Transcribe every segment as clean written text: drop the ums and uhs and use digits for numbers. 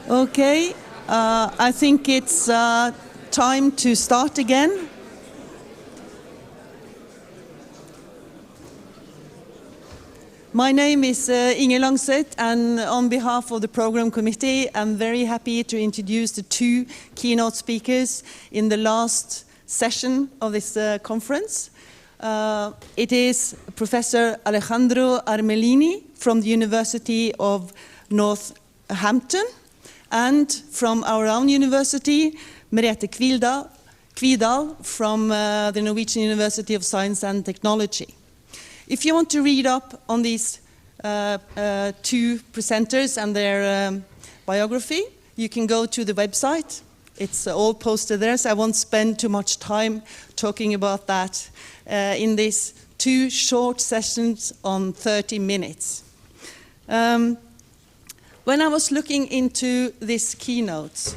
Okay, I think it's time to start again. My name is Inge Langset, and on behalf of the program committee, I'm very happy to introduce the two keynote speakers in the last session of this conference. It is Professor Alejandro Armellini from the University of Northampton, and from our own university, Marit Kvidal from the Norwegian University of Science and Technology. If you want to read up on these two presenters and their biography, you can go to the website. It's all posted there, so I won't spend too much time talking about that in these two short sessions on 30 minutes. When I was looking into this keynote,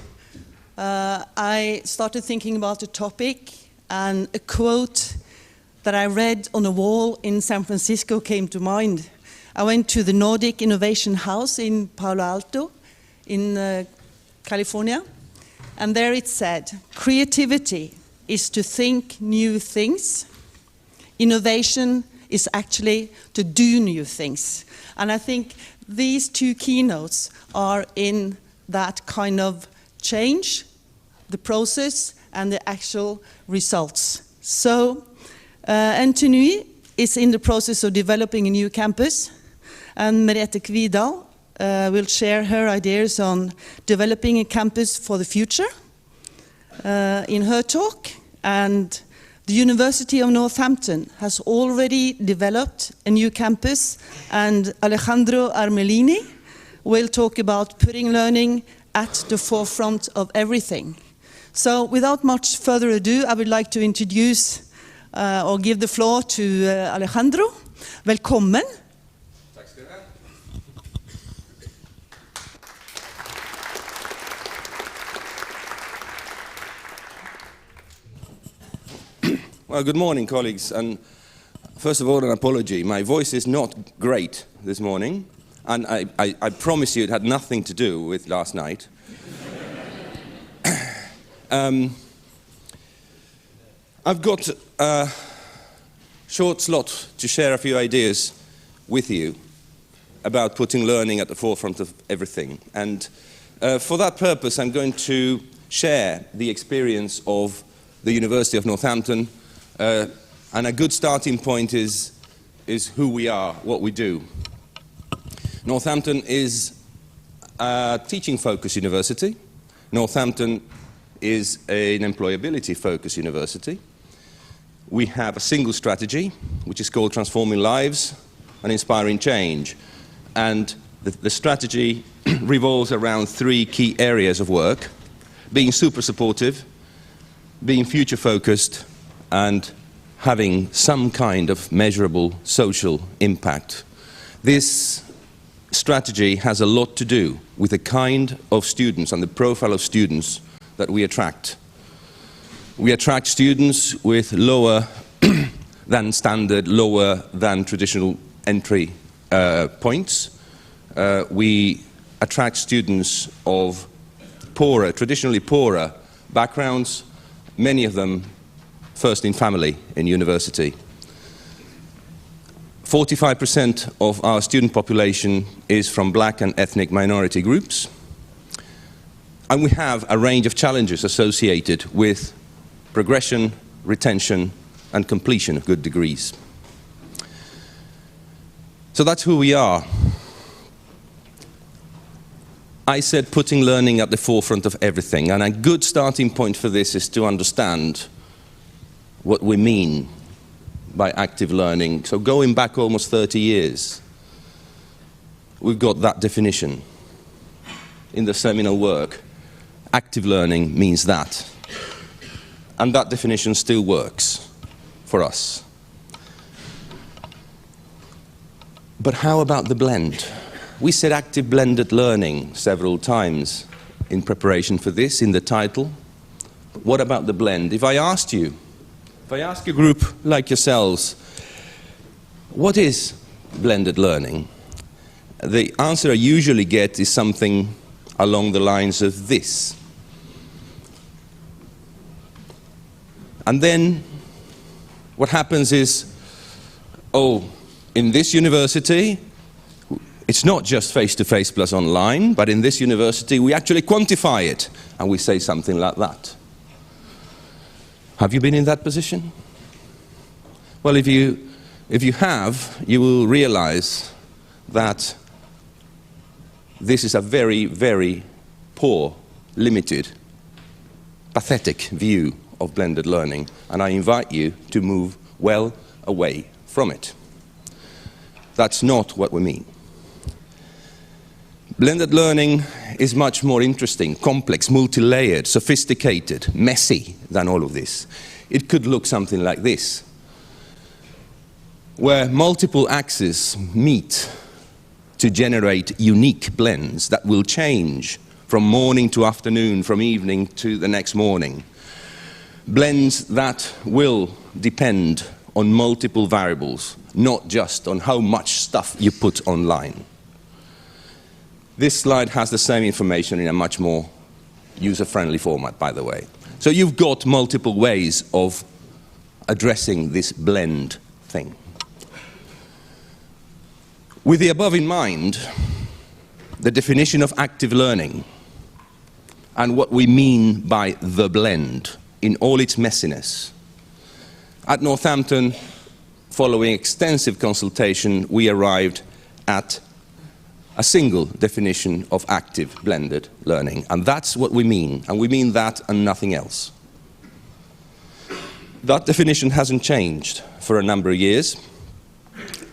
I started thinking about the topic, and a quote that I read on a wall in San Francisco came to mind. I went to the Nordic Innovation House in Palo Alto in California, and there it said, "Creativity is to think new things. Innovation is actually to do new things." And I think these two keynotes are in that kind of change, the process and the actual results. So NTNU is in the process of developing a new campus, and Marit Kvidal will share her ideas on developing a campus for the future in her talk. And the University of Northampton has already developed a new campus, and Alejandro Armellini will talk about putting learning at the forefront of everything. So without much further ado, I would like to introduce or give the floor to Alejandro. Velkommen. Takk skal du ha. Well, good morning, colleagues, and first of all, an apology. My voice is not great this morning, and I promise you it had nothing to do with last night. I've got a short slot to share a few ideas with you about putting learning at the forefront of everything. And for that purpose, I'm going to share the experience of the University of Northampton. And a good starting point is who we are, what we do. Northampton is a teaching-focused university. Northampton is an employability-focused university. We have a single strategy, which is called Transforming Lives and Inspiring Change. And the strategy revolves around three key areas of work: being super supportive, being future-focused, and having some kind of measurable social impact. This strategy has a lot to do with the kind of students and the profile of students that we attract. We attract students with lower than standard, lower than traditional entry points. We attract students of poorer, traditionally poorer backgrounds, many of them first in family in university. 45% of our student population is from black and ethnic minority groups. And we have a range of challenges associated with progression, retention, and completion of good degrees. So that's who we are. I said putting learning at the forefront of everything, and a good starting point for this is to understand what we mean by active learning. So going back almost 30 years, we've got that definition in the seminal work. Active learning means that. And that definition still works for us. But how about the blend? We said active blended learning several times in preparation for this, in the title. But what about the blend? If I ask a group like yourselves, what is blended learning? The answer I usually get is something along the lines of this. And then what happens is, oh, in this university, it's not just face-to-face plus online, but in this university we actually quantify it, and we say something like that. Have you been in that position? Well, if you have, you will realize that this is a very, very poor, limited, pathetic view of blended learning, and I invite you to move well away from it. That's not what we mean. Blended learning is much more interesting, complex, multi-layered, sophisticated, messy than all of this. It could look something like this, where multiple axes meet to generate unique blends that will change from morning to afternoon, from evening to the next morning. Blends that will depend on multiple variables, not just on how much stuff you put online. This slide has the same information in a much more user-friendly format, by the way. So you've got multiple ways of addressing this blend thing. With the above in mind, the definition of active learning and what we mean by the blend in all its messiness. At Northampton, following extensive consultation, we arrived at a single definition of active blended learning. And that's what we mean. And we mean that and nothing else. That definition hasn't changed for a number of years.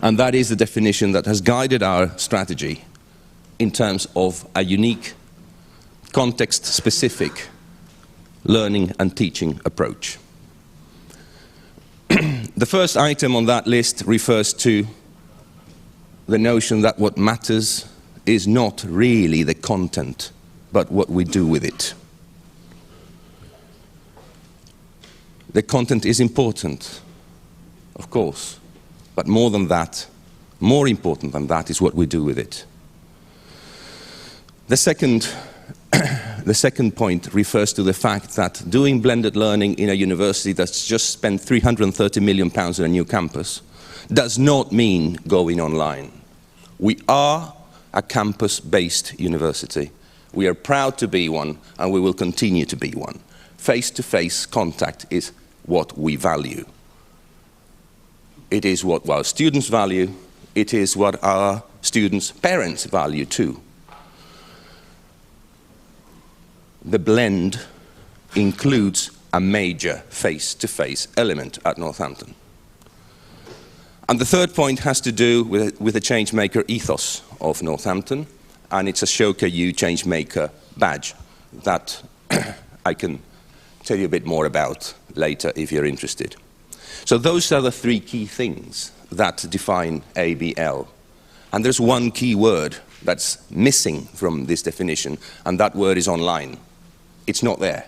And that is the definition that has guided our strategy in terms of a unique, context-specific learning and teaching approach. The first item on that list refers to the notion that what matters is not really the content, but what we do with it. The content is important, of course, but more than that, more important than that is what we do with it. The second point refers to the fact that doing blended learning in a university that's just spent £330 million on a new campus does not mean going online. We are a campus-based university. We are proud to be one, and we will continue to be one. Face-to-face contact is what we value. It is what our students value. It is what our students' parents value too. The blend includes a major face-to-face element at Northampton. And the third point has to do with the changemaker ethos of Northampton, and it's a Shoka U changemaker badge that I can tell you a bit more about later if you're interested. So those are the three key things that define ABL. And there's one key word that's missing from this definition, and that word is online. It's not there.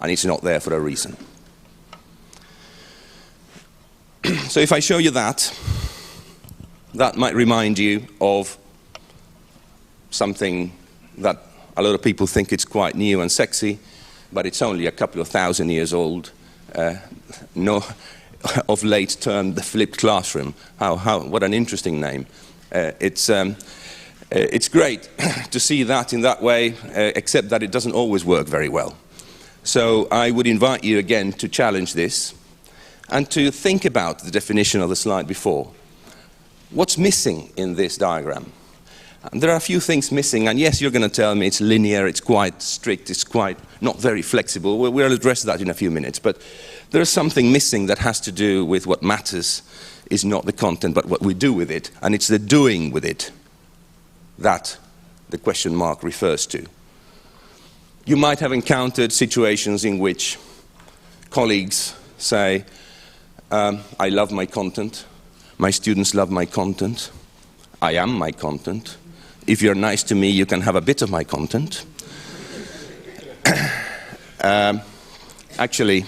And it's not there for a reason. So if I show you that, that might remind you of something that a lot of people think it's quite new and sexy, but it's only a couple of thousand years old. No, of late termed the flipped classroom. What an interesting name. It's great to see that in that way, except that it doesn't always work very well. So I would invite you again to challenge this and to think about the definition of the slide before. What's missing in this diagram? And there are a few things missing, and yes, you're going to tell me it's linear, it's quite strict, it's quite not very flexible. We'll address that in a few minutes, but there is something missing that has to do with what matters is not the content, but what we do with it, and it's the doing with it that the question mark refers to. You might have encountered situations in which colleagues say, I love my content, my students love my content, I am my content. If you're nice to me, you can have a bit of my content. Actually,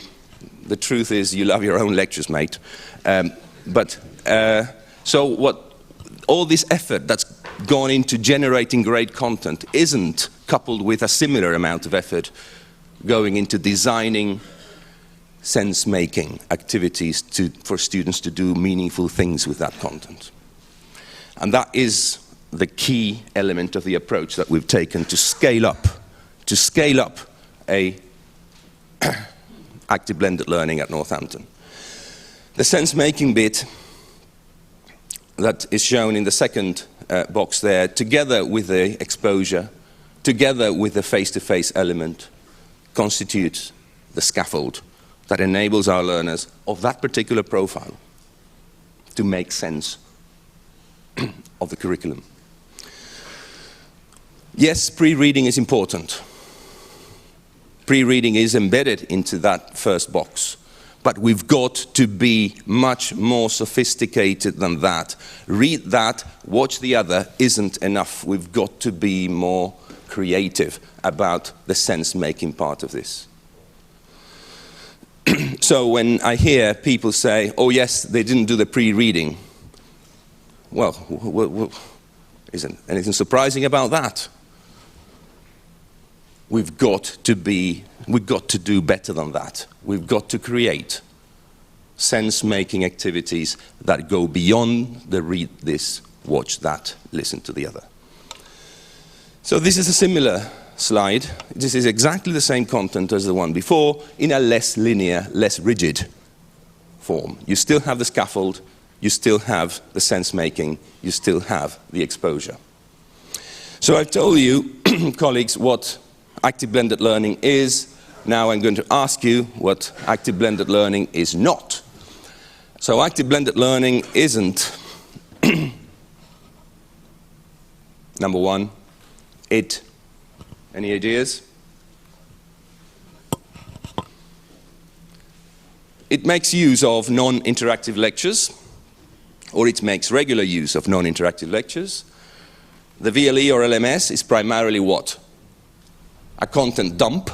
the truth is you love your own lectures, mate. So all this effort that's gone into generating great content isn't coupled with a similar amount of effort going into designing sense-making activities for students to do meaningful things with that content. And that is the key element of the approach that we've taken to scale up a active blended learning at Northampton. The sense-making bit that is shown in the second box there, together with the exposure, together with the face-to-face element, constitutes the scaffold that enables our learners of that particular profile to make sense of the curriculum. Yes, pre-reading is important. Pre-reading is embedded into that first box. But we've got to be much more sophisticated than that. Read that, watch the other isn't enough. We've got to be more creative about the sense-making part of this. So when I hear people say, oh yes, they didn't do the pre-reading, well, isn't anything surprising about that? We've got to do better than that. We've got to create sense-making activities that go beyond the read this, watch that, listen to the other. So this is a similar slide. This is exactly the same content as the one before in a less linear, less rigid form. You still have the scaffold, you still have the sense-making, you still have the exposure. So I've told you, colleagues, what active blended learning is. Now I'm going to ask you what active blended learning is not. So active blended learning isn't, number one, any ideas? It makes use of non-interactive lectures, or it makes regular use of non-interactive lectures. The VLE or LMS is primarily what? A content dump,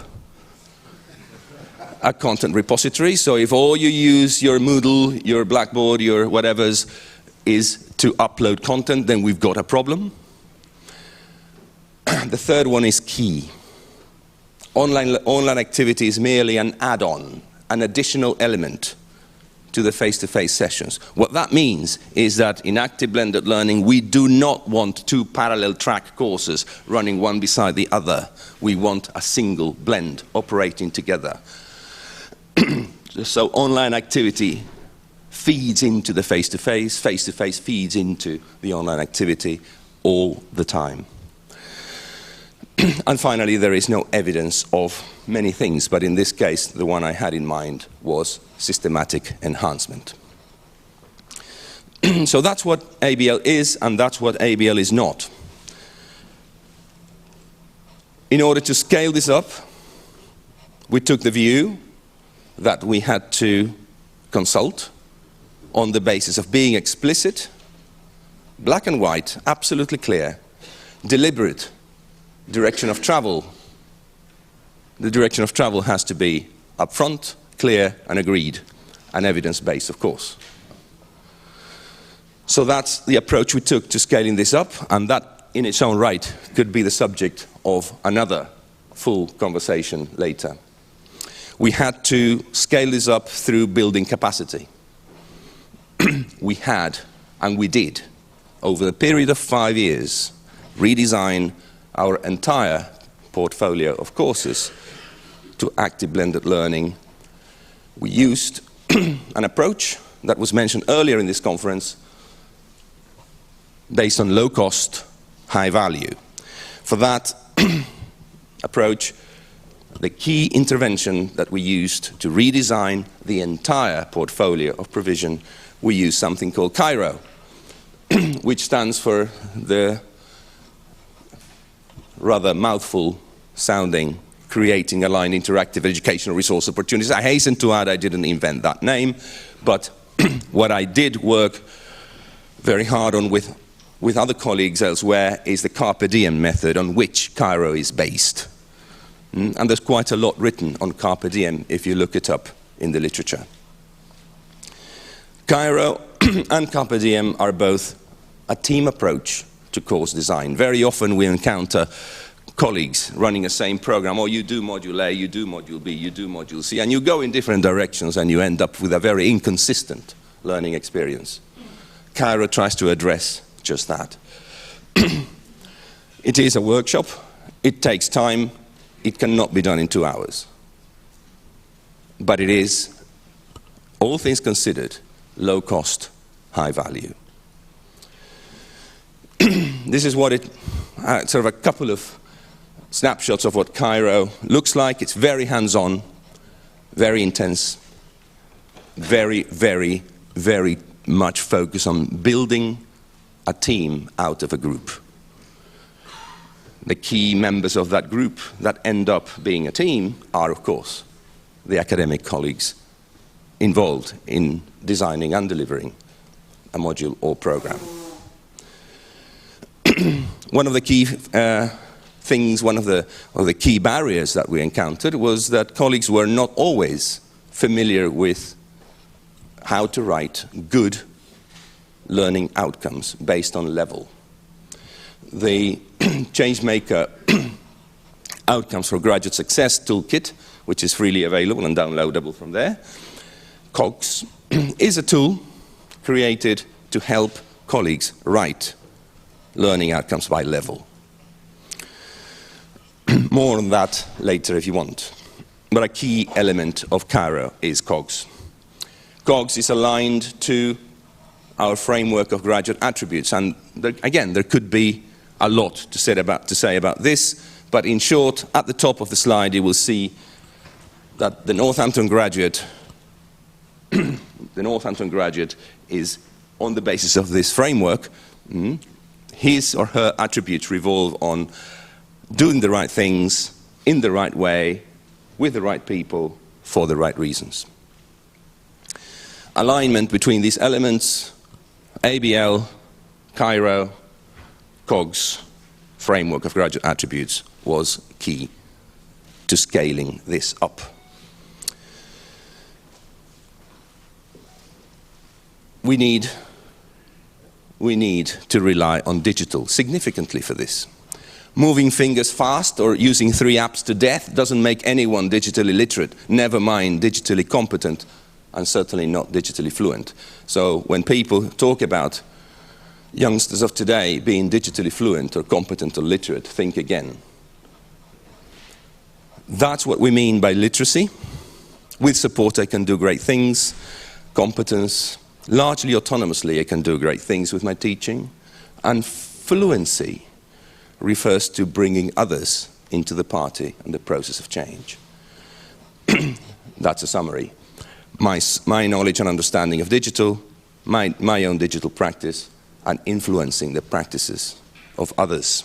a content repository. So if all you use, your Moodle, your Blackboard, your whatevers, is to upload content, then we've got a problem. The third one is key. Online activity is merely an add-on, an additional element to the face-to-face sessions. What that means is that in active blended learning, we do not want two parallel track courses running one beside the other. We want a single blend operating together. So online activity feeds into the face-to-face, face-to-face feeds into the online activity all the time. And finally, there is no evidence of many things, but in this case, the one I had in mind was systematic enhancement. So that's what ABL is, and that's what ABL is not. In order to scale this up, we took the view that we had to consult on the basis of being explicit, black and white, absolutely clear, deliberate direction of travel. The direction of travel has to be upfront, clear, and agreed, and evidence-based, of course. So that's the approach we took to scaling this up, and that in its own right could be the subject of another full conversation later. We had to scale this up through building capacity. we had, and we did, over the period of 5 years, redesign our entire portfolio of courses to active blended learning. We used an approach that was mentioned earlier in this conference based on low cost, high value. For that approach, the key intervention that we used to redesign the entire portfolio of provision, we used something called CAIRO, which stands for the rather mouthful sounding Creating Aligned Interactive Educational Resource Opportunities. I hasten to add I didn't invent that name, but what I did work very hard on with other colleagues elsewhere is the Carpe Diem method on which CAIRO is based. And there's quite a lot written on Carpe Diem if you look it up in the literature. CAIRO and Carpe Diem are both a team approach to course design. Very often we encounter colleagues running the same program. Oh, you do module A, you do module B, you do module C, and you go in different directions and you end up with a very inconsistent learning experience. CAIRO tries to address just that. It is a workshop. It takes time. It cannot be done in 2 hours. But it is, all things considered, low cost, high value. This is what it, sort of a couple of snapshots of what CAIRO looks like. It's very hands-on, very intense, very, very, very much focus on building a team out of a group. The key members of that group that end up being a team are, of course, the academic colleagues involved in designing and delivering a module or program. One of the key things, one of the key barriers that we encountered was that colleagues were not always familiar with how to write good learning outcomes based on level. The Changemaker Outcomes for Graduate Success Toolkit, which is freely available and downloadable from there, COGS, is a tool created to help colleagues write learning outcomes by level. More on that later if you want. But a key element of CAIRO is COGS. COGS is aligned to our framework of graduate attributes, and again, there could be a lot to say about this, but in short, at the top of the slide you will see that the Northampton graduate is on the basis of this framework. His or her attributes revolve on doing the right things in the right way, with the right people, for the right reasons. Alignment between these elements, ABL, CAIRO, COGS, framework of graduate attributes, was key to scaling this up. We need to rely on digital significantly for this. Moving fingers fast or using 3 apps to death doesn't make anyone digitally literate, never mind digitally competent, and certainly not digitally fluent. So when people talk about youngsters of today being digitally fluent or competent or literate, think again. That's what we mean by literacy. With support I can do great things. Competence, largely autonomously I can do great things with my teaching. And fluency refers to bringing others into the party and the process of change. That's a summary. My knowledge and understanding of digital, my own digital practice, and influencing the practices of others.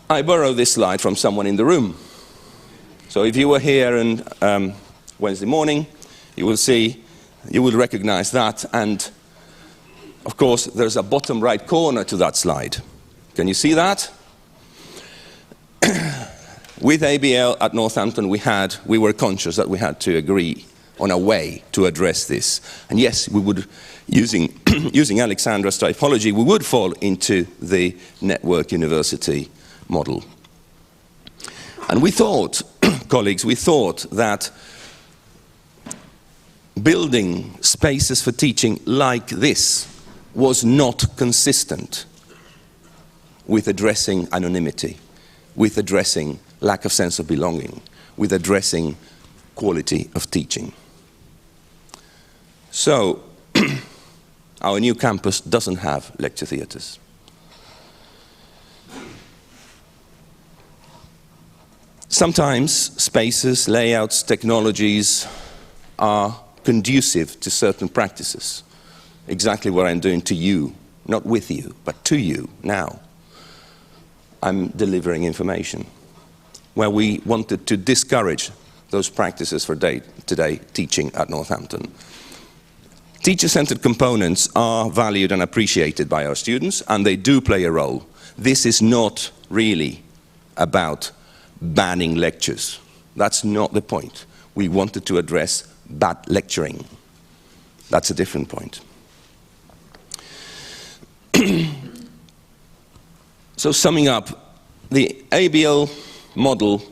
I borrowed this slide from someone in the room. So if you were here on Wednesday morning, you will recognize that, and of course there's a bottom right corner to that slide. Can you see that? With ABL at Northampton we were conscious that we had to agree on a way to address this. And yes, we would, using Alexandra's typology, we would fall into the network university model. And we thought, colleagues, we thought that building spaces for teaching like this was not consistent with addressing anonymity, with addressing lack of sense of belonging, with addressing quality of teaching. So, our new campus doesn't have lecture theatres. Sometimes spaces, layouts, technologies are conducive to certain practices. Exactly what I'm doing to you, not with you, but to you now. I'm delivering information, where we wanted to discourage those practices for today teaching at Northampton. Teacher-centered components are valued and appreciated by our students, and they do play a role. This is not really about banning lectures. That's not the point. We wanted to address bad lecturing. That's a different point. So summing up, the ABL model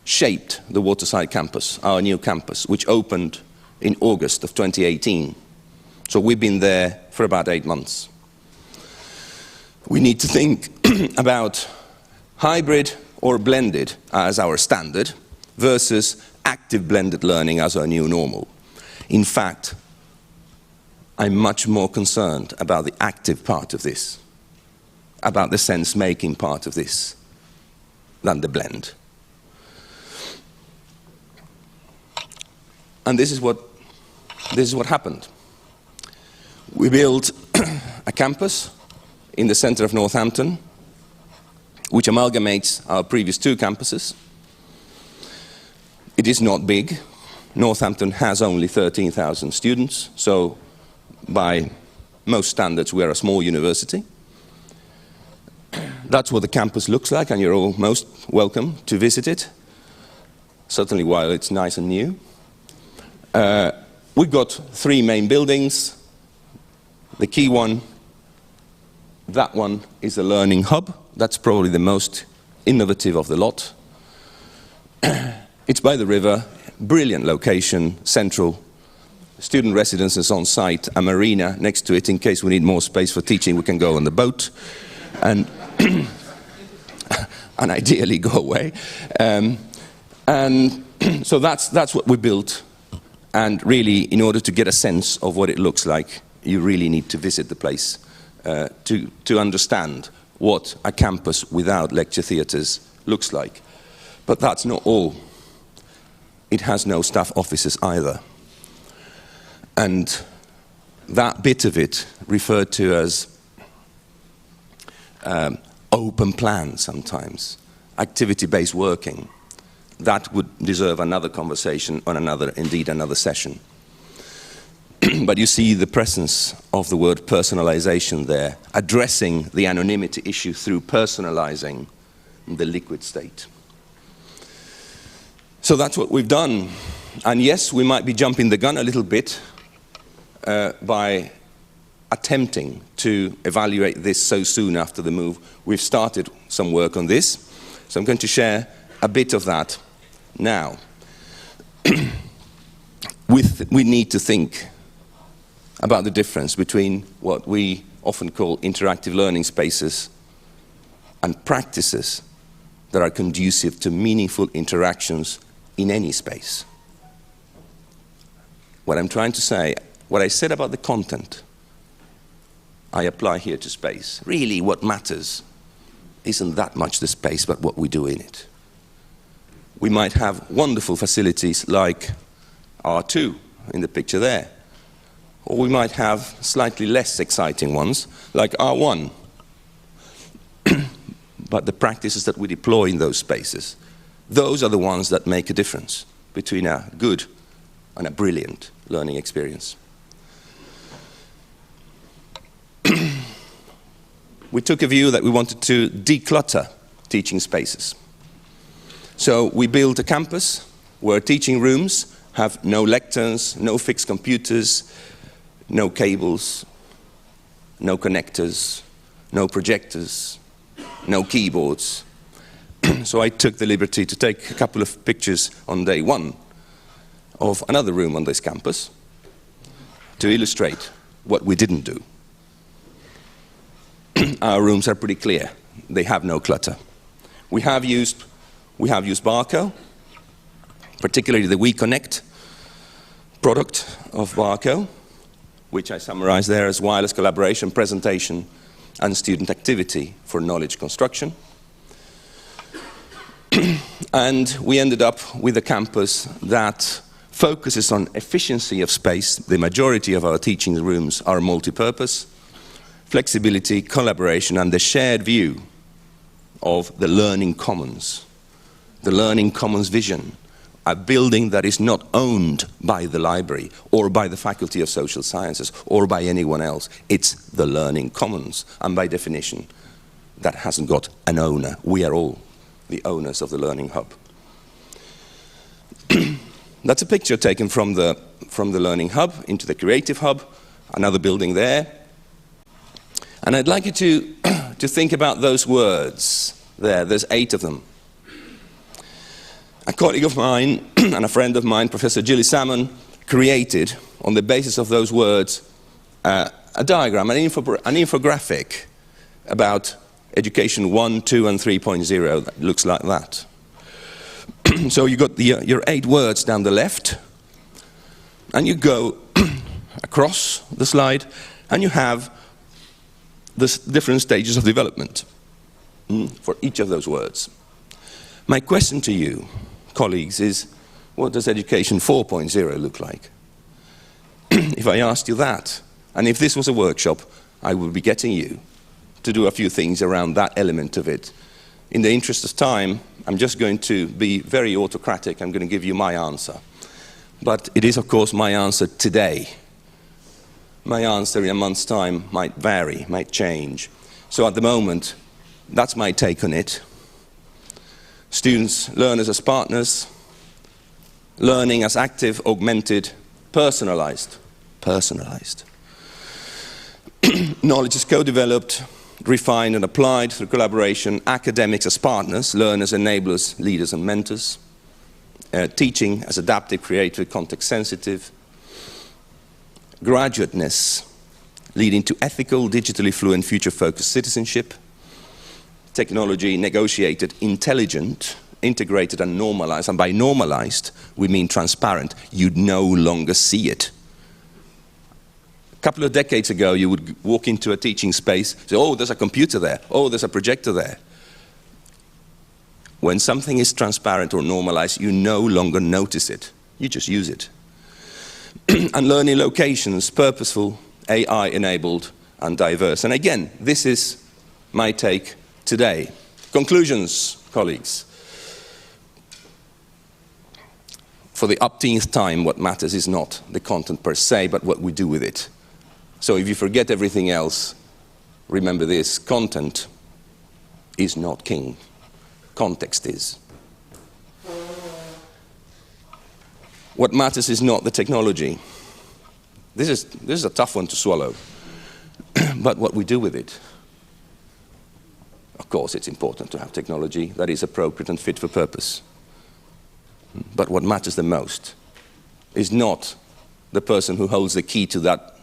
shaped the Waterside campus, our new campus, which opened in August of 2018. So we've been there for about 8 months. We need to think about hybrid or blended as our standard versus active blended learning as our new normal. In fact, I'm much more concerned about the active part of this, about the sense-making part of this, than the blend. And this is what happened. We built a campus in the center of Northampton, which amalgamates our previous 2 campuses. It is not big. Northampton has only 13,000 students, so by most standards we are a small university. That's what the campus looks like, and you're all most welcome to visit it, certainly while it's nice and new. We've got 3 main buildings. The key one, that one, is the learning hub. That's probably the most innovative of the lot. It's by the river, brilliant location, central. Student residences on site, a marina next to it. In case we need more space for teaching, we can go on the boat and, and ideally go away. And so that's what we built. And really, in order to get a sense of what it looks like, you really need to visit the place to understand what a campus without lecture theatres looks like. But that's not all. It has no staff offices either. And that bit of it, referred to as open plan sometimes, activity-based working, that would deserve another conversation on indeed another session. But you see the presence of the word personalization there, addressing the anonymity issue through personalizing the liquid state. So that's what we've done. And yes, we might be jumping the gun a little bit by attempting to evaluate this so soon after the move. We've started some work on this, so I'm going to share a bit of that now. We need to think about the difference between what we often call interactive learning spaces and practices that are conducive to meaningful interactions in any space. What I'm trying to say, what I said about the content, I apply here to space. Really, what matters isn't that much the space, but what we do in it. We might have wonderful facilities like R2 in the picture there. Or we might have slightly less exciting ones, like R1. But the practices that we deploy in those spaces, those are the ones that make a difference between a good and a brilliant learning experience. We took a view that we wanted to declutter teaching spaces. So we built a campus where teaching rooms have no lecterns, no fixed computers, no cables, no connectors, no projectors, no keyboards. So I took the liberty to take a couple of pictures on day 1 of another room on this campus, to illustrate what we didn't do. Our rooms are pretty clear. They have no clutter. We have used Barco, particularly the WeConnect product of Barco, which I summarize there as wireless collaboration, presentation, and student activity for knowledge construction. And we ended up with a campus that focuses on efficiency of space. The majority of our teaching rooms are multi-purpose, flexibility, collaboration, and the shared view of the learning commons. The learning commons vision, a building that is not owned by the library or by the Faculty of Social Sciences or by anyone else. It's the learning commons, and by definition, that hasn't got an owner. We are all the owners of the learning hub. That's a picture taken from the learning hub into the creative hub, another building there. And I'd like you to think about those words there. There's 8 of them. A colleague of mine and a friend of mine, Professor Gilly Salmon, created, on the basis of those words, a diagram, an infographic about education 1, 2, and 3.0 that looks like that. So you got your 8 words down the left, and you go across the slide, and you have the different stages of development for each of those words. My question to you, colleagues, is what does education 4.0 look like? If I asked you that, and if this was a workshop, I would be getting you to do a few things around that element of it. In the interest of time, I'm just going to be very autocratic. I'm going to give you my answer. But it is, of course, my answer today. My answer in a month's time might vary, might change. So at the moment, that's my take on it. Students, learners as partners, learning as active, augmented, personalized. Knowledge is co-developed, refined and applied through collaboration, academics as partners, learners, enablers, leaders and mentors, teaching as adaptive, creative, context-sensitive, graduateness leading to ethical, digitally fluent, future-focused citizenship, technology negotiated, intelligent, integrated and normalized, and by normalized we mean transparent. You'd no longer see it. A couple of decades ago, you would walk into a teaching space, say, oh, there's a computer there, oh, there's a projector there. When something is transparent or normalized, you no longer notice it. You just use it. And learning locations, purposeful, AI-enabled, and diverse. And again, this is my take today. Conclusions, colleagues. For the upteenth time, what matters is not the content per se, but what we do with it. So if you forget everything else, remember this: content is not king. Context is. What matters is not the technology. This is a tough one to swallow. But what we do with it. Of course, it's important to have technology that is appropriate and fit for purpose. But what matters the most is not the person who holds the key to that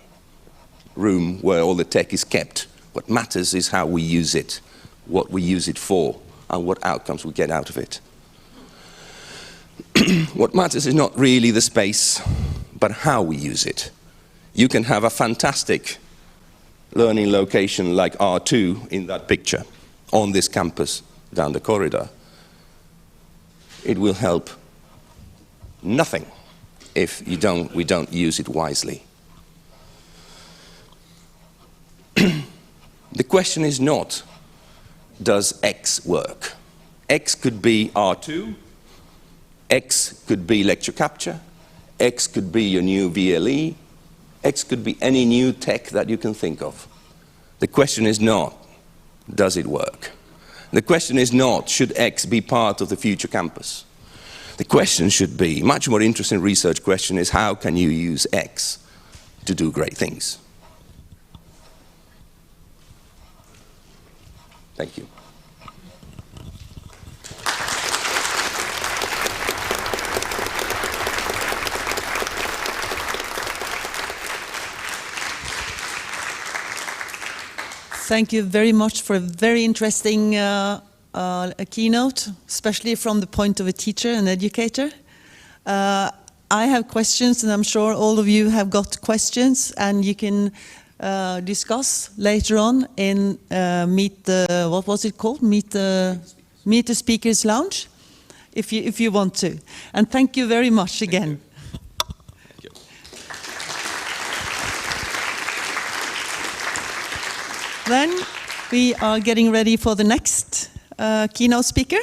room where all the tech is kept. What matters is how we use it, what we use it for, and what outcomes we get out of it. What matters is not really the space, but how we use it. You can have a fantastic learning location like R2 in that picture on this campus down the corridor. It will help nothing if we don't use it wisely. The question is not, does X work? X could be R2, X could be lecture capture, X could be your new VLE, X could be any new tech that you can think of. The question is not, does it work? The question is not, should X be part of the future campus? The question should be, much more interesting research question is, how can you use X to do great things? Thank you. Thank you very much for a very interesting keynote, especially from the point of a teacher and educator. I have questions, and I'm sure all of you have got questions, and you can discuss later on in Meet the, what was it called? Meet the Speakers Lounge, if you want to. And thank you very much again. Thank you. Then we are getting ready for the next keynote speaker,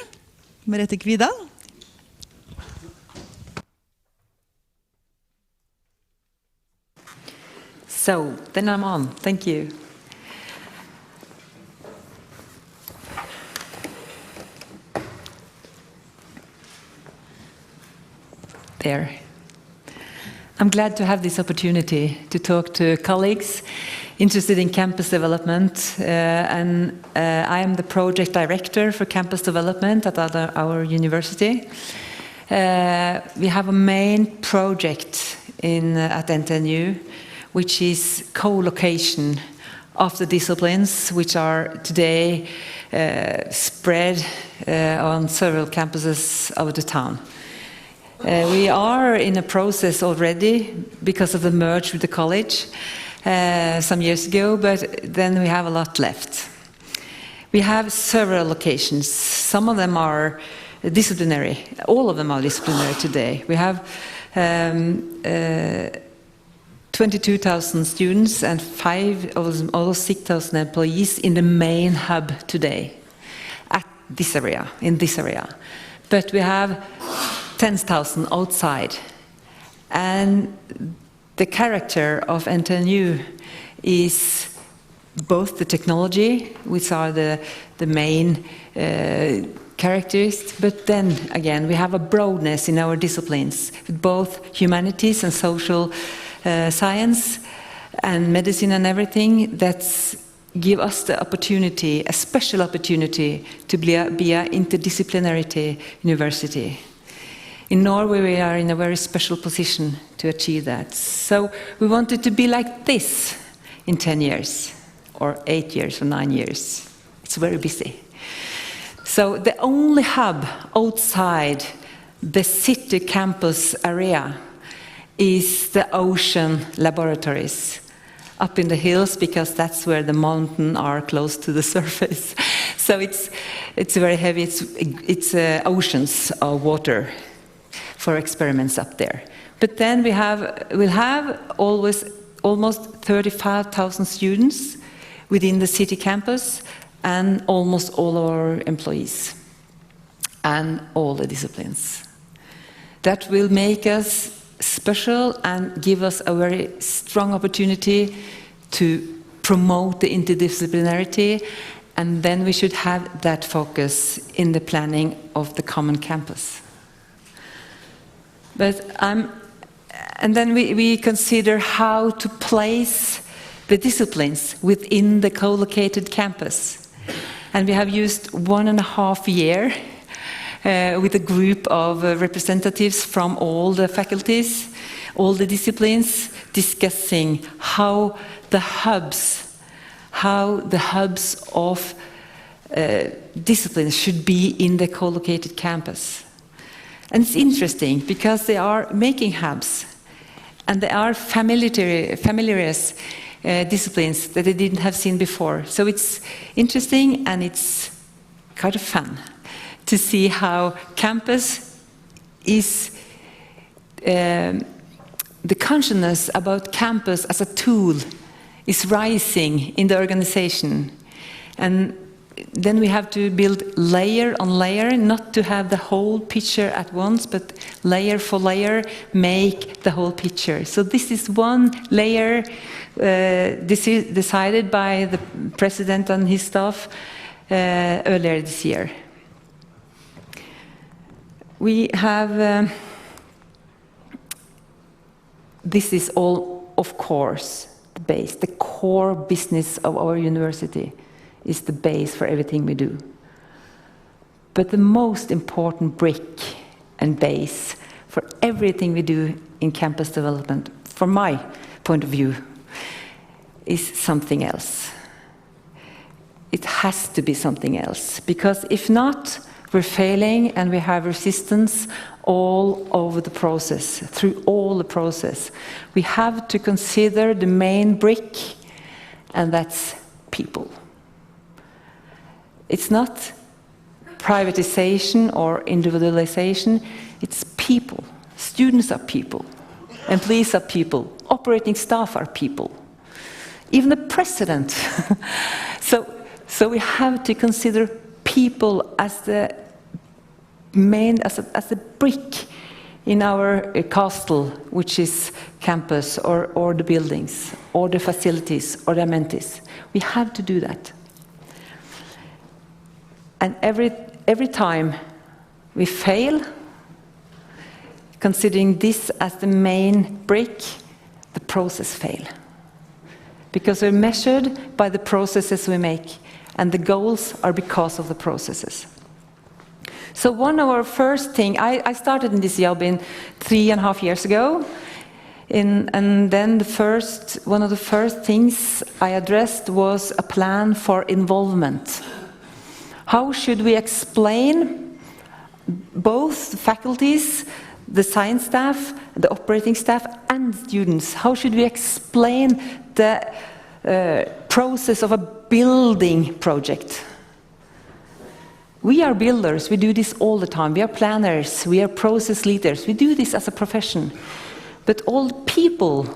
Marit Kvidal. So, then I'm on. Thank you. There. I'm glad to have this opportunity to talk to colleagues interested in campus development, and I am the project director for campus development at our university. We have a main project at NTNU, which is co-location of the disciplines which are today spread on several campuses over the town. We are in a process already because of the merge with the college some years ago, but then we have a lot left. We have several locations. Some of them are disciplinary. All of them are disciplinary today. We have 22,000 students and almost 6,000 employees in the main hub today, in this area. But we have 10,000 outside. And the character of NTNU is both the technology, which are the main characteristics, but then again, we have a broadness in our disciplines, both humanities and social science and medicine and everything, that give us the opportunity, a special opportunity, to be an interdisciplinary university. In Norway, we are in a very special position to achieve that. So we want it to be like this in 10 years, or 8 years, or 9 years. It's very busy. So the only hub outside the city campus area is the ocean laboratories up in the hills, because that's where the mountains are close to the surface. So it's very heavy. It's oceans of water for experiments up there. But then we'll have almost 35,000 students within the city campus, and almost all our employees and all the disciplines. That will make us special and give us a very strong opportunity to promote the interdisciplinarity, and then we should have that focus in the planning of the common campus. And then we consider how to place the disciplines within the co-located campus. And we have used 1.5 years with a group of representatives from all the faculties, all the disciplines, discussing how the hubs of disciplines should be in the co-located campus. And it's interesting because they are making hubs, and they are familiar disciplines that they didn't have seen before. So it's interesting, and it's kind of fun to see how campus is, the consciousness about campus as a tool is rising in the organization. And then we have to build layer on layer, not to have the whole picture at once, but layer for layer, make the whole picture. So this is one layer decided by the president and his staff earlier this year. We have, this is all, of course, the base, the core business of our university is the base for everything we do. But the most important brick and base for everything we do in campus development, from my point of view, is something else. it has to be something else. Because if not, we're failing and we have resistance all over the process, through all the process. We have to consider the main brick, and that's people. It's not privatization or individualization, it's people. Students are people, employees are people, operating staff are people, even the president. So we have to consider people as the main, as a brick in our castle, which is campus or the buildings or the facilities or the amenities. We have to do that. And every time we fail, considering this as the main brick, the process fails. Because we're measured by the processes we make, and the goals are because of the processes. So one of our first things, I started in this job in 3.5 years ago, and then one of the first things I addressed was a plan for involvement. How should we explain both the faculties, the science staff, the operating staff, and students? How should we explain the process of a building project? We are builders, we do this all the time. We are planners, we are process leaders. We do this as a profession. But all the people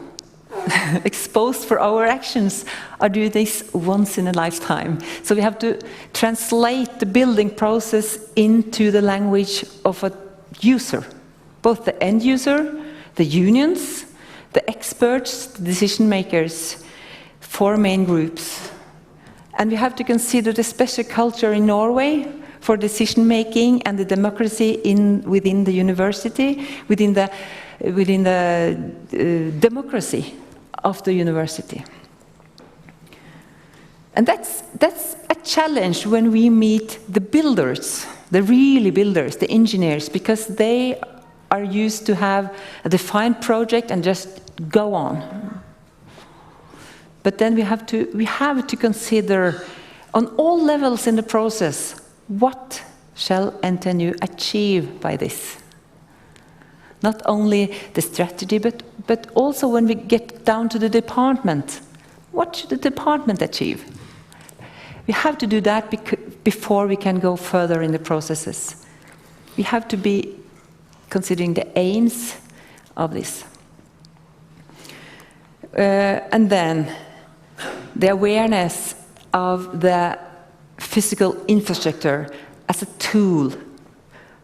exposed for our actions are doing this once in a lifetime. So we have to translate the building process into the language of a user. Both the end user, the unions, the experts, the decision makers, 4 main groups. And we have to consider the special culture in Norway for decision making and the democracy within the university, within the democracy of the university. And that's a challenge when we meet the builders, the really builders, the engineers, because they are used to have a defined project and just go on. But then we have to consider on all levels in the process, what shall NTNU achieve by this? Not only the strategy, but also when we get down to the department, what should the department achieve? We have to do that before we can go further in the processes. We have to be considering the aims of this. And then the awareness of the physical infrastructure as a tool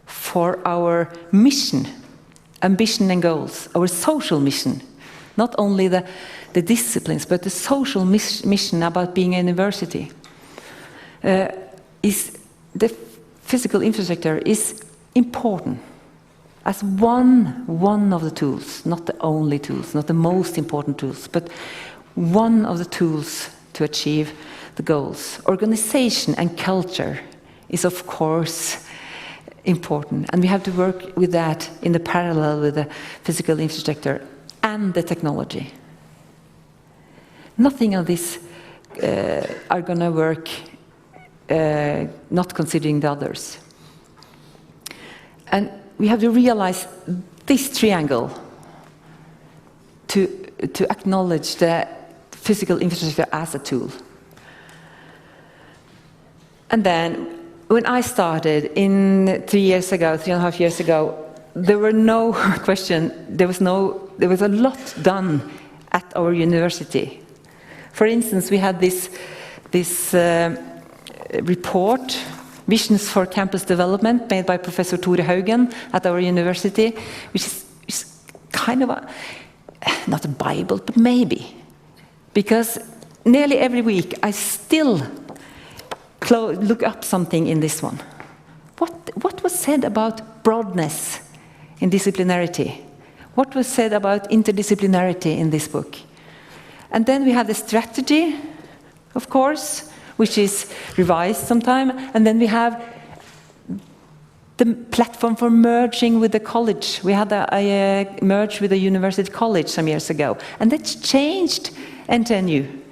for our mission, ambition and goals, our social mission, not only the disciplines, but the social mission about being a university. Is the physical infrastructure is important as one of the tools, not the only tools, not the most important tools, but one of the tools to achieve the goals. Organization and culture is, of course, important, and we have to work with that in the parallel with the physical infrastructure and the technology. Nothing of this are going to work not considering the others. And we have to realize this triangle to acknowledge the physical infrastructure as a tool. And then, when I started 3.5 years ago, there were no question. There was a lot done at our university. For instance, we had this report, Visions for Campus Development, made by Professor Tore Haugen at our university, which is kind of not a Bible, but maybe. Because nearly every week I still look up something in this one. What was said about broadness in disciplinarity? What was said about interdisciplinarity in this book? And then we have the strategy, of course, which is revised sometime, and then we have the platform for merging with the college. We had a merge with the university college some years ago, and that's changed NTNU.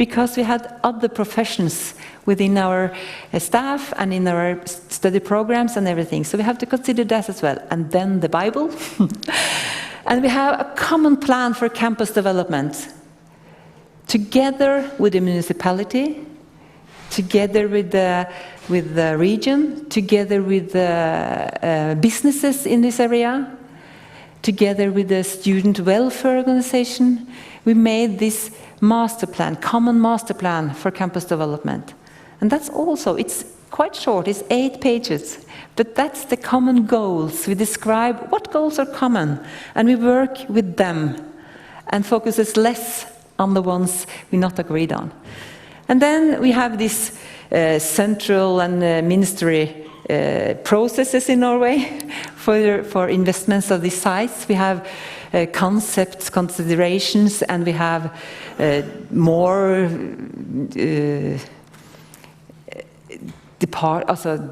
because we had other professions within our staff and in our study programs and everything. So we have to consider that as well. And then the Bible. And we have a common plan for campus development, together with the municipality, together with the region, together with the businesses in this area, together with the student welfare organization. We made this master plan, common master plan for campus development. And that's also, it's quite short, it's 8 pages, but that's the common goals. We describe what goals are common, and we work with them and focuses less on the ones we not agreed on. And then we have this central and ministry processes in Norway for investments of this size. We have concepts, considerations, and we have more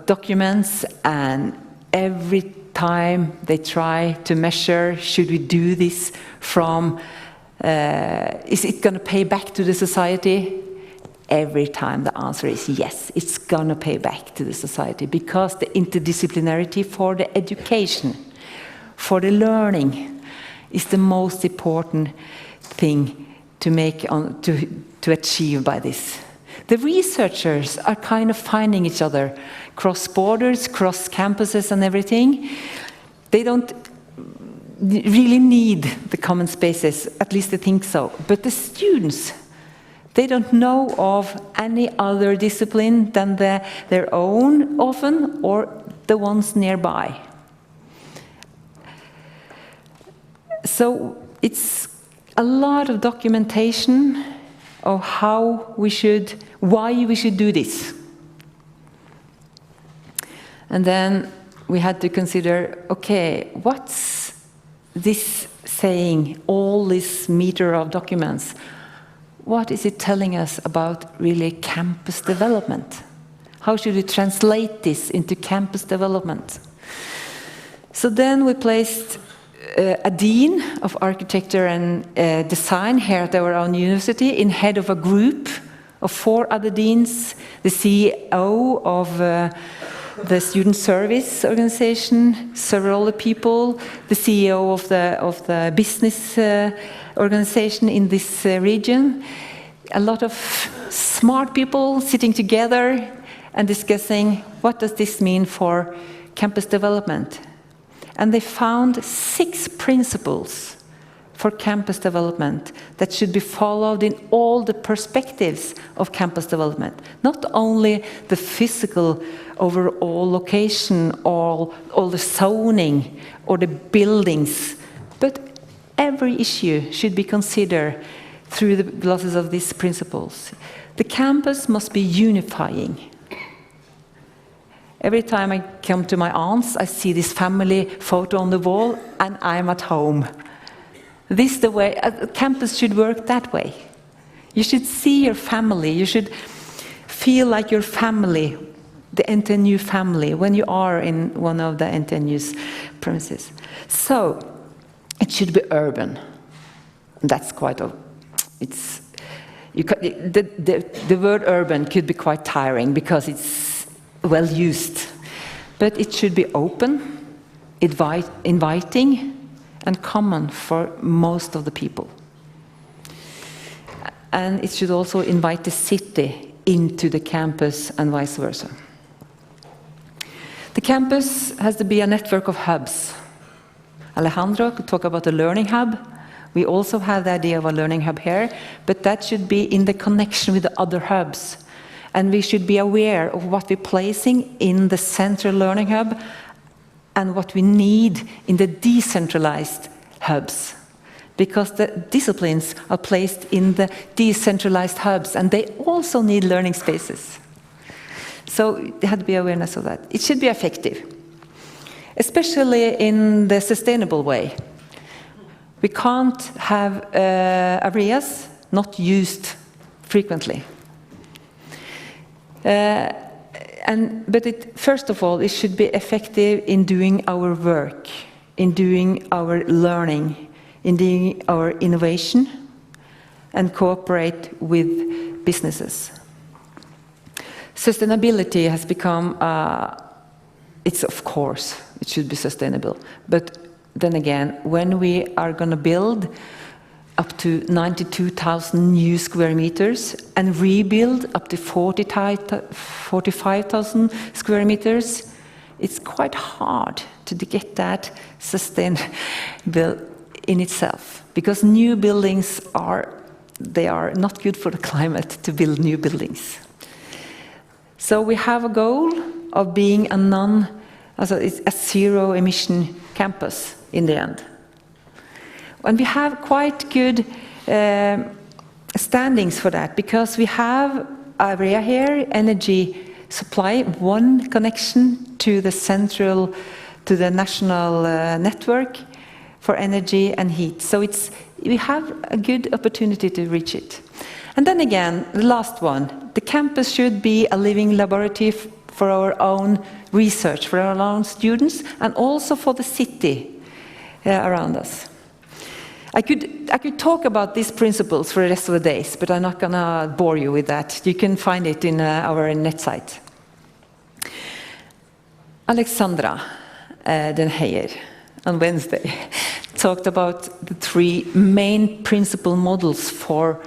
documents, and every time they try to measure, should we do this from, is it going to pay back to the society? Every time the answer is yes, it's going to pay back to the society, because the interdisciplinarity for the education, for the learning, is the most important thing to make to achieve by this. The researchers are kind of finding each other cross borders, cross campuses and everything. They don't really need the common spaces, at least they think so. But the students, they don't know of any other discipline than their own often, or the ones nearby. So it's a lot of documentation of why we should do this. And then we had to consider, okay, what's this saying, all this meter of documents? What is it telling us about really campus development? How should we translate this into campus development? So then we placed a dean of architecture and design here at our own university in head of a group of 4 other deans, the CEO of the student service organization, several other people, the CEO of the business organization in this region, a lot of smart people sitting together and discussing what does this mean for campus development. And they found 6 principles for campus development that should be followed in all the perspectives of campus development. Not only the physical overall location, all the zoning or the buildings, but every issue should be considered through the glasses of these principles. The campus must be unifying. Every time I come to my aunt's, I see this family photo on the wall, and I'm at home. This is the way a campus should work that way. You should see your family. You should feel like your family, the NTNU family, when you are in one of the NTNU's premises. So it should be urban. That's quite a. The word urban could be quite tiring because it's well used, but it should be open, inviting, and common for most of the people. And it should also invite the city into the campus and vice versa. The campus has to be a network of hubs. Alejandro could talk about the learning hub. We also have the idea of a learning hub here, but that should be in the connection with the other hubs. And we should be aware of what we're placing in the central learning hub and what we need in the decentralized hubs. Because the disciplines are placed in the decentralized hubs, and they also need learning spaces. So there had to be awareness of that. It should be effective, especially in the sustainable way. We can't have areas not used frequently. But first of all, it should be effective in doing our work, in doing our learning, in doing our innovation, and cooperate with businesses. Sustainability has become, it's of course, it should be sustainable. But then again, when we are going to build up to 92,000 new square meters and rebuild up to 45,000 square meters, it's quite hard to get that sustainable in itself, because new buildings are not good for the climate to build new buildings. So we have a goal of being a zero emission campus in the end. And we have quite good standings for that, because we have area here, energy supply, one connection to the national network for energy and heat. So we have a good opportunity to reach it. And then again, the last one, the campus should be a living laboratory for our own research, for our own students, and also for the city around us. I could talk about these principles for the rest of the days, but I'm not going to bore you with that. You can find it in our net site. Alexandra Den Heijer on Wednesday talked about the 3 main principal models for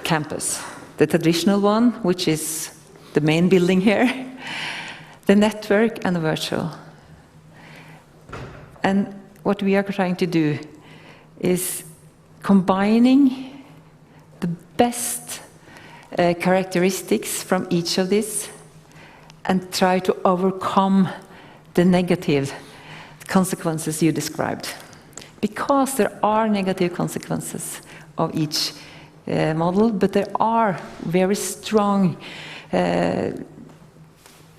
campus. The traditional one, which is the main building here, the network, and the virtual. And what we are trying to do is combining the best characteristics from each of these and try to overcome the negative consequences you described. Because there are negative consequences of each model, but there are very strong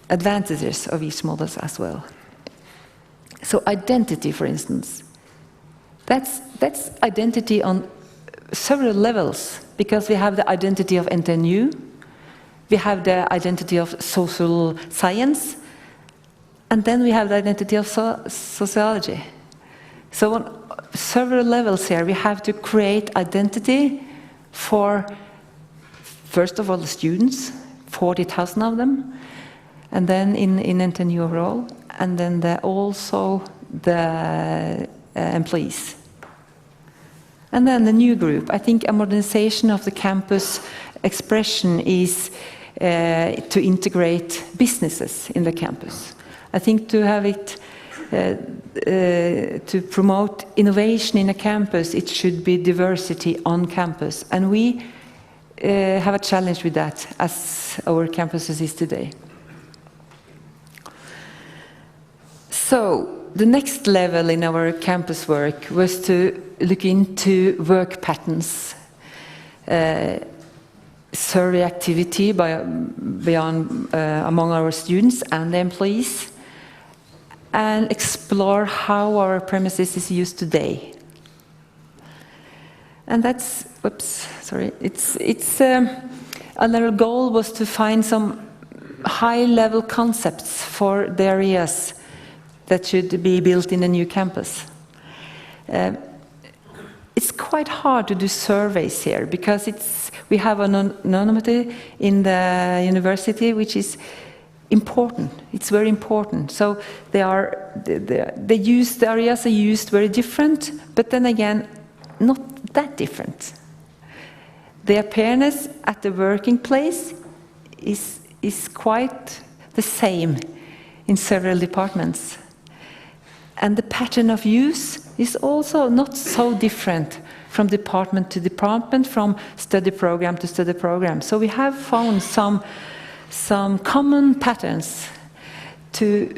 advantages of each model as well. So identity, for instance, that's identity on several levels, because we have the identity of NTNU, we have the identity of social science, and then we have the identity of sociology. So on several levels here, we have to create identity for, first of all, the students, 40,000 of them, and then in NTNU overall, and then also the employees. And then the new group. I think a modernization of the campus expression is to integrate businesses in the campus. I think to have it, to promote innovation in a campus, it should be diversity on campus. And we have a challenge with that as our campuses is today. So the next level in our campus work was to look into work patterns, survey activity among our students and the employees, and explore how our premises is used today. And that's, another goal was to find some high-level concepts for the areas that should be built in a new campus. It's quite hard to do surveys here, because we have an anonymity in the university, which is important. It's very important. So the areas are used very different, but then again, not that different. The appearance at the working place is quite the same in several departments. And the pattern of use is also not so different from department to department, from study program to study program. So we have found some common patterns to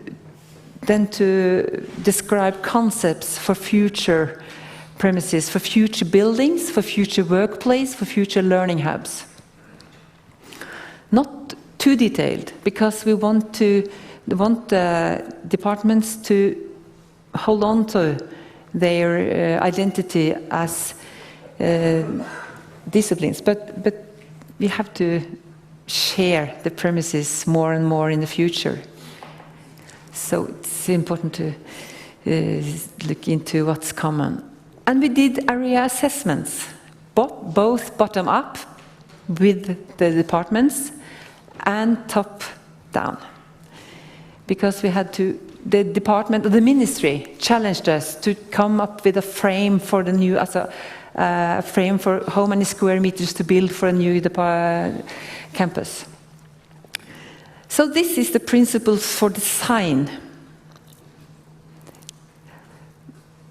describe concepts for future premises, for future buildings, for future workplace, for future learning hubs. Not too detailed, because we want the departments to hold on to their identity as disciplines, but we have to share the premises more and more in the future. So it's important to look into what's common. And we did area assessments, both bottom up, with the departments and top down. Because we had to, the department, the ministry challenged us to come up with a frame for the new, as a frame for how many square meters to build for a new campus. So this is the principles for design.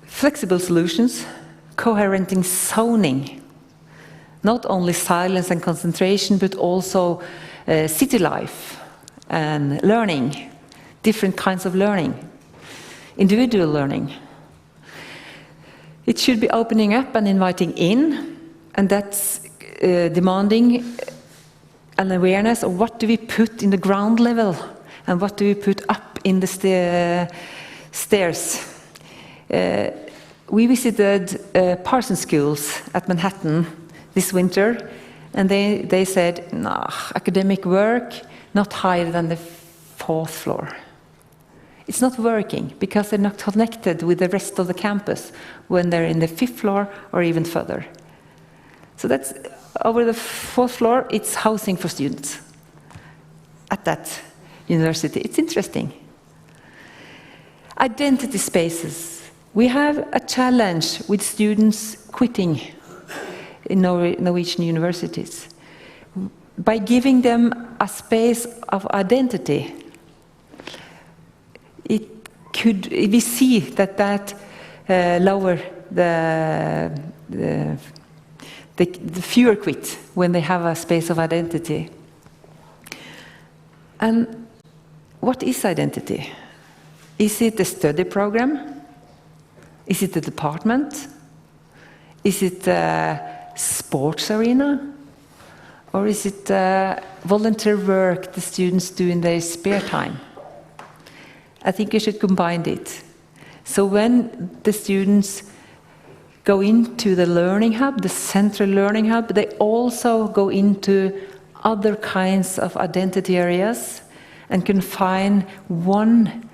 Flexible solutions, coherenting zoning, not only silence and concentration, but also city life and learning, different kinds of learning, individual learning. It should be opening up and inviting in, and that's demanding an awareness of what do we put in the ground level and what do we put up in the stairs. We visited Parsons schools at Manhattan this winter, and they said, nah, academic work not higher than the 4th floor. It's not working because they're not connected with the rest of the campus when they're in the 5th floor or even further. So that's over the 4th floor, it's housing for students at that university. It's interesting. Identity spaces. We have a challenge with students quitting in Norwegian universities. By giving them a space of identity, we see that lower the fewer quit when they have a space of identity. And what is identity? Is it a study program? Is it the department? Is it a sports arena? Or is it volunteer work the students do in their spare time? I think you should combine it. So when the students go into the learning hub, the central learning hub, they also go into other kinds of identity areas and can find one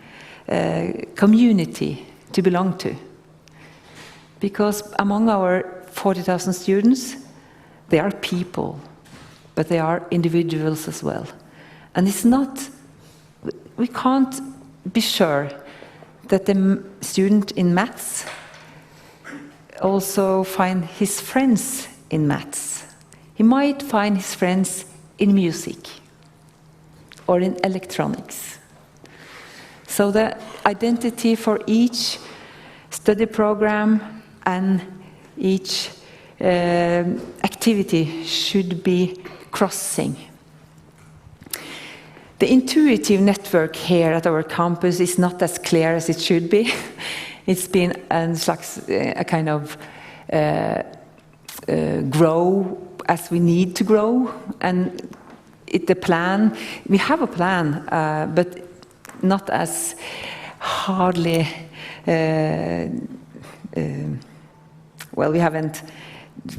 community to belong to. Because among our 40,000 students, they are people, but they are individuals as well. And it's not, we can't be sure that the student in maths also find his friends in maths. He might find his friends in music or in electronics. So the identity for each study program and each activity should be crossing. The intuitive network here at our campus is not as clear as it should be. It's been a kind of grow as we need to grow, and the plan, we have a plan, but not as hardly, well, we haven't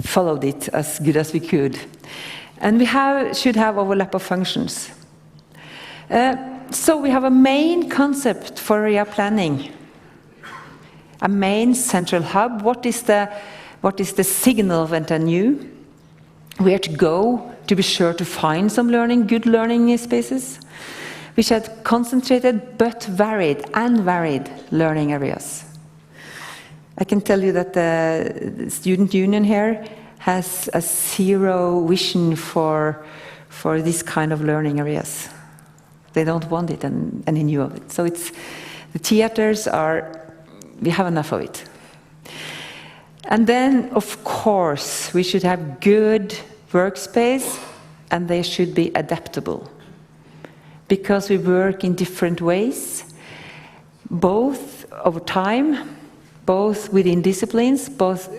followed it as good as we could. And we should have overlap of functions. So we have a main concept for area planning, a main central hub. What is the signal of NTNU? Where to go to be sure to find some good learning spaces, which had concentrated but varied learning areas. I can tell you that the student union here has a zero vision for this kind of learning areas. They don't want it and any new of it. So it's the theaters we have enough of it. And then, of course, we should have good workspace, and they should be adaptable. Because we work in different ways, both over time, both within disciplines, both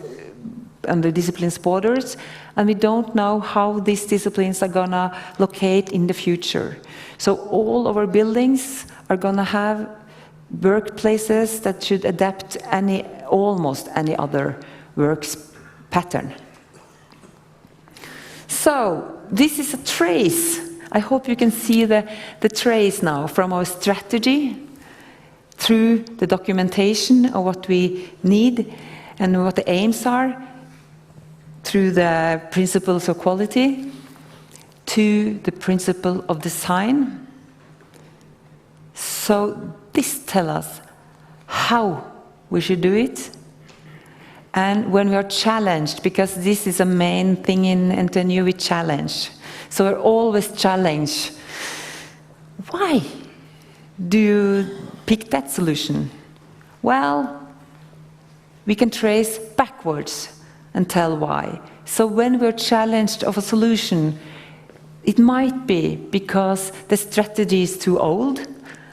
under disciplines borders, and we don't know how these disciplines are gonna locate in the future. So all of our buildings are gonna have workplaces that should adapt almost any other work pattern. So this is a trace. I hope you can see the trace now from our strategy through the documentation of what we need and what the aims are, through the principles of quality, to the principle of design. So this tells us how we should do it. And when we are challenged, because this is a main thing in NTNU, we challenge. So we're always challenged. Why do you pick that solution? Well, we can trace backwards and tell why. So when we're challenged of a solution, it might be because the strategy is too old,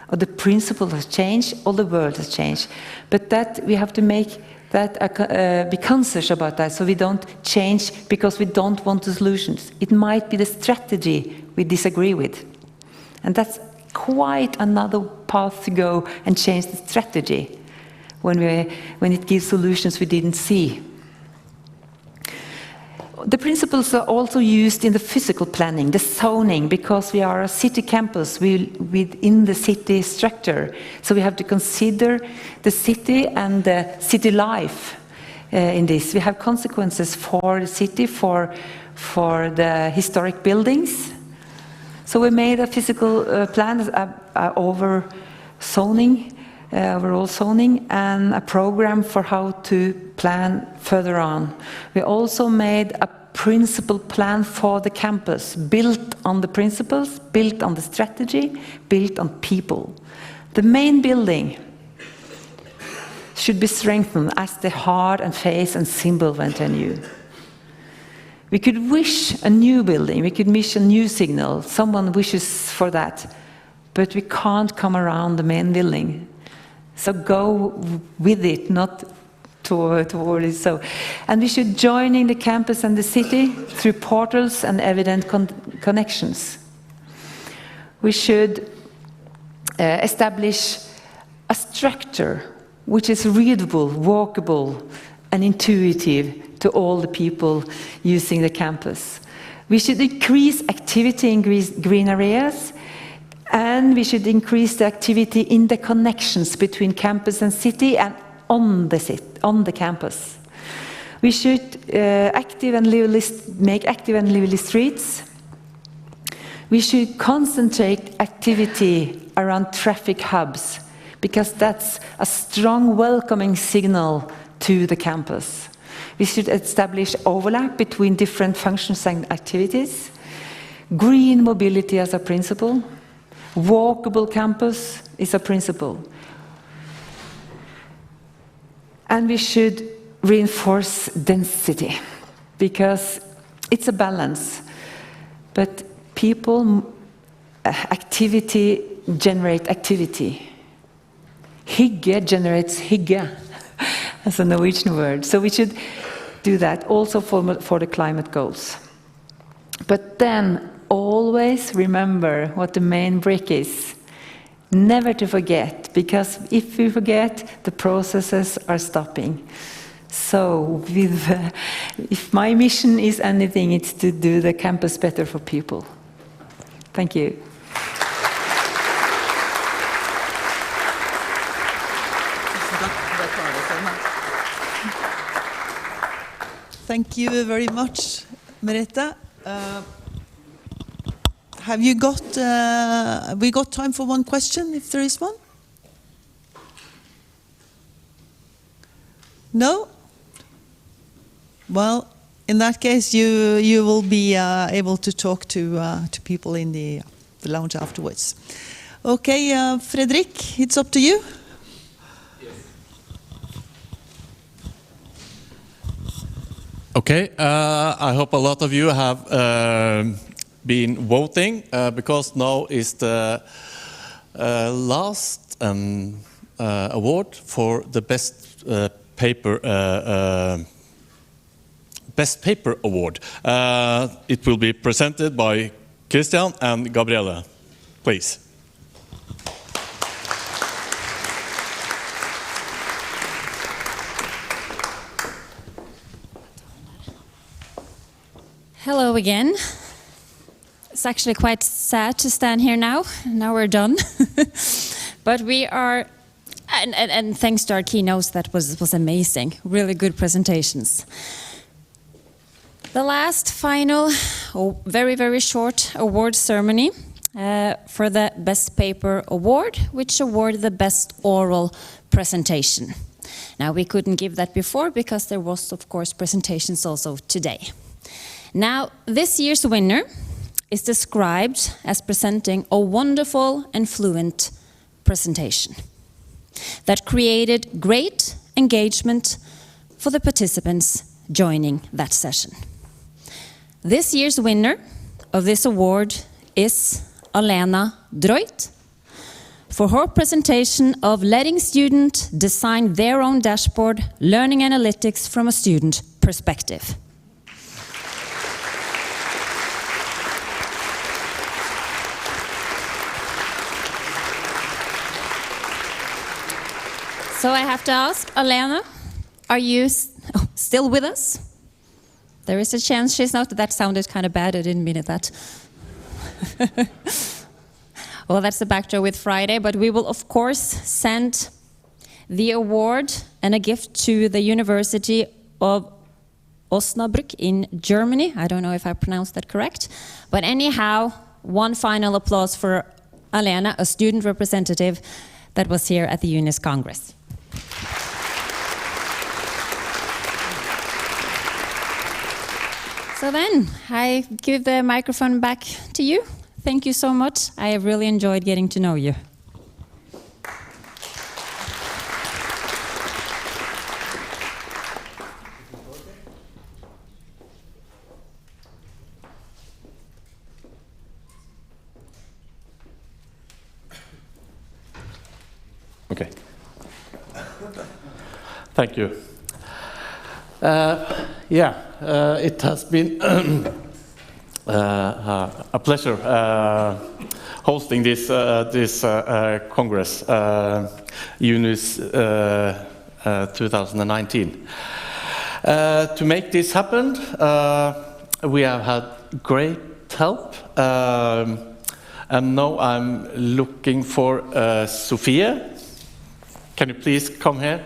or the principle has changed, or the world has changed. But that we have to make that be conscious about that, so we don't change because we don't want the solutions. It might be the strategy we disagree with. And that's quite another path to go and change the strategy when it gives solutions we didn't see. The principles are also used in the physical planning, the zoning, because we are a city campus within the city structure. So we have to consider the city and the city life in this. We have consequences for the city, for the historic buildings. So we made a physical plan overall zoning, and a program for how to plan further on. We also made a principle plan for the campus, built on the principles, built on the strategy, built on people. The main building should be strengthened as the heart and face and symbol of NTNU. We could wish a new building, we could wish a new signal, someone wishes for that, but we can't come around the main building. So go with it, not toward it. So, and we should join in the campus and the city through portals and evident connections. We should establish a structure which is readable, walkable, and intuitive to all the people using the campus. We should increase activity in green areas. And we should increase the activity in the connections between campus and city and on the campus. We should make active and lively streets. We should concentrate activity around traffic hubs, because that's a strong welcoming signal to the campus. We should establish overlap between different functions and activities. Green mobility as a principle. Walkable campus is a principle. And we should reinforce density, because it's a balance. But activity generate activity. Hygge generates hygge, as a Norwegian word. So we should do that also for the climate goals. But then always remember what the main brick is. Never to forget, because if we forget, the processes are stopping. So if my mission is anything, it's to do the campus better for people. Thank you. Thank you very much, Merete. Have we got time for one question, if there is one? No? Well, in that case, you will be able to talk to people in the lounge afterwards. Okay, Fredrik, it's up to you. Yes. Okay, I hope a lot of you have been voting, because now is the last award for the best paper award. It will be presented by Christian and Gabriele. Please. Hello again. It's actually quite sad to stand here now. Now we're done. But we are, and thanks to our keynotes, that was amazing. Really good presentations. The last final, very, very short award ceremony for the Best Paper Award, which awarded the Best Oral Presentation. Now, we couldn't give that before because there was, of course, presentations also today. Now, this year's winner is described as presenting a wonderful and fluent presentation that created great engagement for the participants joining that session. This year's winner of this award is Alena Droit for her presentation of letting students design their own dashboard, learning analytics from a student perspective. So I have to ask, Alena, are you still with us? There is a chance she's not. That sounded kind of bad. I didn't mean it that. Well, that's the backdrop with Friday, but we will, of course, send the award and a gift to the University of Osnabrück in Germany. I don't know if I pronounced that correct. But anyhow, one final applause for Alena, a student representative that was here at the EUNIS Congress. So then, I give the microphone back to you. Thank you so much. I have really enjoyed getting to know you. Okay. Thank you. It has been a pleasure hosting this Congress, EUNIS 2019. To make this happen, we have had great help, and now I'm looking for Sophia. Can you please come here?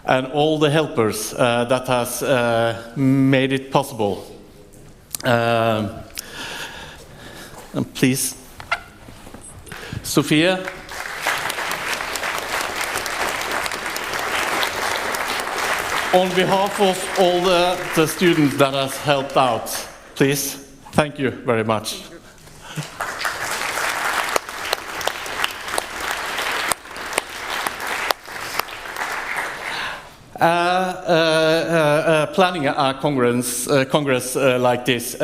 And all the helpers that has made it possible. And please, Sophia. On behalf of all the students that has helped out, please, thank you very much. Planning a congress like this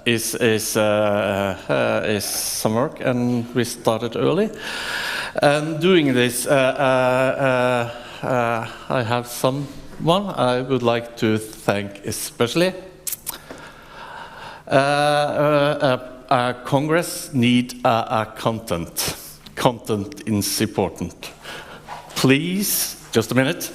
is some work, and we started early. And doing this, I have someone I would like to thank especially. A congress need a content. Content is important. Please, just a minute.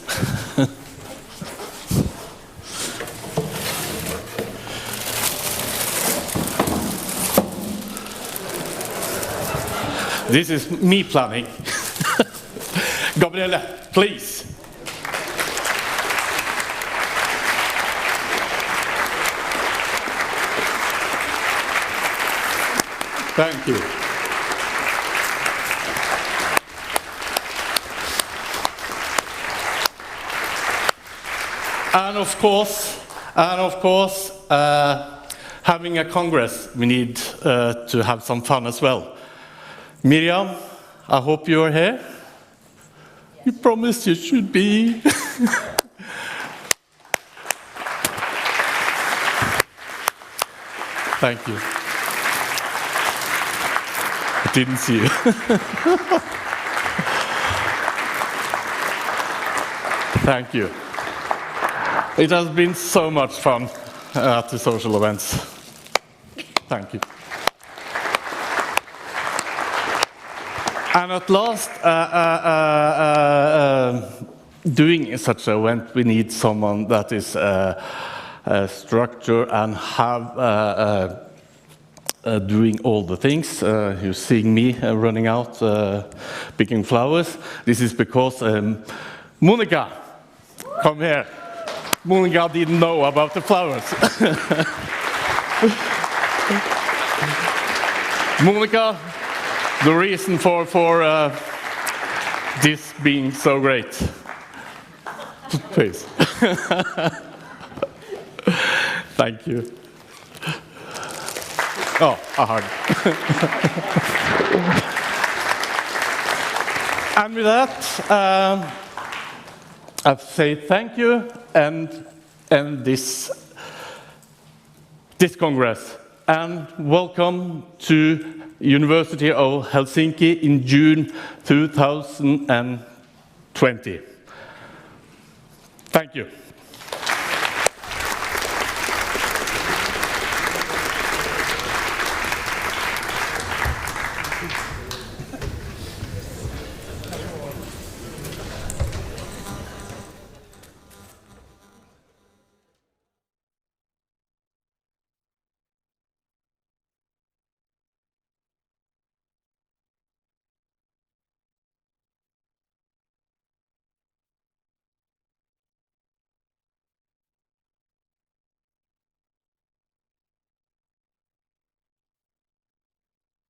This is me planning. Gabriele, please. Thank you. And of course, having a congress, we need to have some fun as well. Miriam, I hope you are here. You promised you should be. Thank you. I didn't see you. Thank you. It has been so much fun at the social events. Thank you. And at last, doing such an event, we need someone that is structured and have doing all the things. You're seeing me running out, picking flowers. This is because Monica, come here. Monica didn't know about the flowers. Monica, the reason for this being so great. Please. Thank you. Oh, a hug. And with that, I say thank you and this Congress. And welcome to University of Helsinki in June 2020. Thank you.